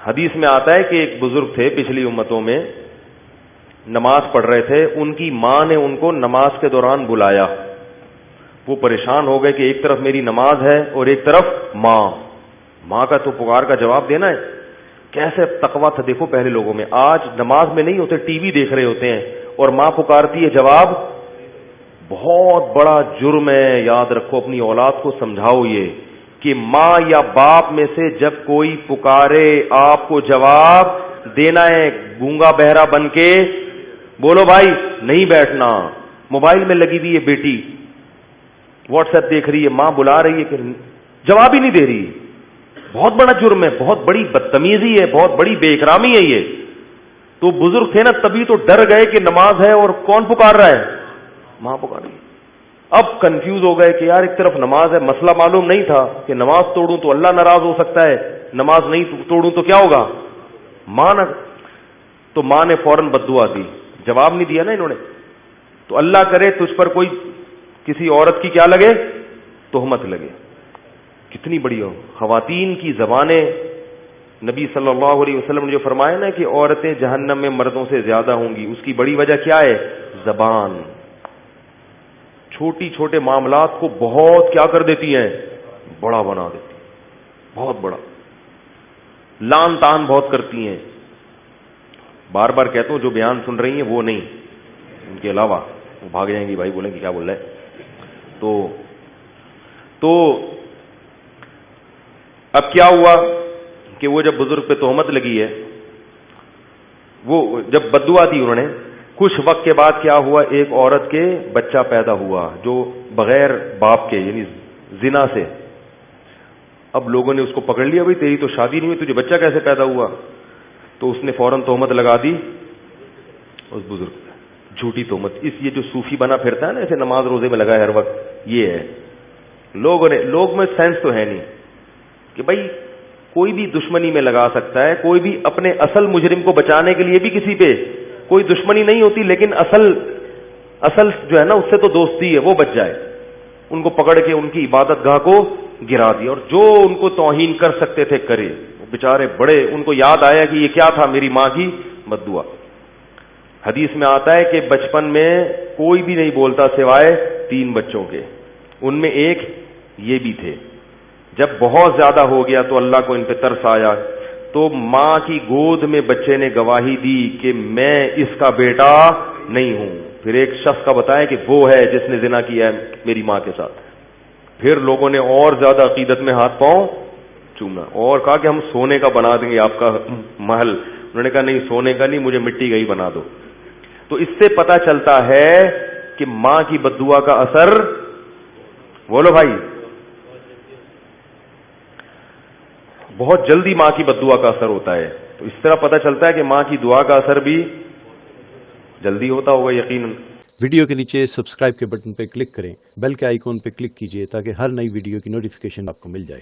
حدیث میں آتا ہے کہ ایک بزرگ تھے پچھلی امتوں میں، نماز پڑھ رہے تھے، ان کی ماں نے ان کو نماز کے دوران بلایا، وہ پریشان ہو گئے کہ ایک طرف میری نماز ہے اور ایک طرف ماں کا تو پکار کا جواب دینا ہے۔ کیسے تقویٰ تھا دیکھو پہلے لوگوں میں، آج نماز میں نہیں ہوتے، ٹی وی دیکھ رہے ہوتے ہیں اور ماں پکارتی ہے، جواب بہت بڑا جرم ہے۔ یاد رکھو، اپنی اولاد کو سمجھاؤ یہ کہ ماں یا باپ میں سے جب کوئی پکارے آپ کو جواب دینا ہے، گونگا بہرا بن کے بولو بھائی نہیں بیٹھنا۔ موبائل میں لگی ہوئی ہے بیٹی، واٹس ایپ دیکھ رہی ہے، ماں بلا رہی ہے کہ جواب ہی نہیں دے رہی، بہت بڑا جرم ہے، بہت بڑی بدتمیزی ہے، بہت بڑی بے اکرامی ہے یہ۔ تو بزرگ تھے نا، تبھی تو ڈر گئے کہ نماز ہے اور کون پکار رہا ہے، ماں پکار رہی ہے۔ اب کنفیوز ہو گئے کہ یار ایک طرف نماز ہے، مسئلہ معلوم نہیں تھا کہ نماز توڑوں تو اللہ ناراض ہو سکتا ہے، نماز نہیں توڑوں تو کیا ہوگا، تو ماں نے فوراً بددعا دی، جواب نہیں دیا نا انہوں نے۔ تو اللہ کرے تجھ پر کوئی کسی عورت کی کیا لگے، تہمت لگے۔ کتنی بڑی ہو خواتین کی زبانیں، نبی صلی اللہ علیہ وسلم نے جو فرمایا نا کہ عورتیں جہنم میں مردوں سے زیادہ ہوں گی، اس کی بڑی وجہ کیا ہے، زبان۔ چھوٹی چھوٹے معاملات کو بہت کیا کر دیتی ہیں، بڑا بنا دیتی ہیں، بہت بڑا، لان تان بہت کرتی ہیں۔ بار بار کہتا ہوں جو بیان سن رہی ہیں وہ نہیں، ان کے علاوہ وہ بھاگ جائیں گی، بھائی بولیں گے کیا بول رہے ہیں۔ تو اب کیا ہوا کہ وہ جب بزرگ پہ تہمت لگی ہے، وہ جب بددعا دی انہوں نے، کچھ وقت کے بعد کیا ہوا، ایک عورت کے بچہ پیدا ہوا جو بغیر باپ کے، یعنی زنا سے۔ اب لوگوں نے اس کو پکڑ لیا، بھائی تیری تو شادی نہیں ہوئی، تجھے بچہ کیسے پیدا ہوا؟ تو اس نے فوراً تہمت لگا دی اس بزرگ پہ، جھوٹی تہمت۔ یہ جو صوفی بنا پھرتا ہے نا، ایسے نماز روزے میں لگا ہے ہر وقت، یہ ہے۔ لوگ میں سینس تو ہے نہیں کہ بھائی کوئی بھی دشمنی میں لگا سکتا ہے، کوئی بھی اپنے اصل مجرم کو بچانے کے لیے بھی کسی پہ کوئی دشمنی نہیں ہوتی، لیکن اصل جو ہے نا اس سے تو دوستی ہے، وہ بچ جائے۔ ان کو پکڑ کے ان کی عبادت گاہ کو گرا دیا، اور جو ان کو توہین کر سکتے تھے کرے۔ وہ بیچارے بڑے، ان کو یاد آیا کہ یہ کیا تھا، میری ماں کی بددعا۔ حدیث میں آتا ہے کہ بچپن میں کوئی بھی نہیں بولتا سوائے 3 بچوں کے، ان میں ایک یہ بھی تھے۔ جب بہت زیادہ ہو گیا تو اللہ کو ان پہ ترس آیا، تو ماں کی گود میں بچے نے گواہی دی کہ میں اس کا بیٹا نہیں ہوں۔ پھر ایک شخص کا بتایا کہ وہ ہے جس نے زنا کیا ہے میری ماں کے ساتھ۔ پھر لوگوں نے اور زیادہ عقیدت میں ہاتھ پاؤں چوما اور کہا کہ ہم سونے کا بنا دیں گے آپ کا محل۔ انہوں نے کہا نہیں، سونے کا نہیں، مجھے مٹی کا ہی بنا دو۔ تو اس سے پتہ چلتا ہے کہ ماں کی بددعا کا اثر، بولو بھائی، بہت جلدی ماں کی بددعا کا اثر ہوتا ہے۔ تو اس طرح پتہ چلتا ہے کہ ماں کی دعا کا اثر بھی جلدی ہوتا ہوگا یقیناً۔ ویڈیو کے نیچے سبسکرائب کے بٹن پہ کلک کریں، بیل کے آئیکن پہ کلک کیجئے تاکہ ہر نئی ویڈیو کی نوٹیفیکیشن آپ کو مل جائے۔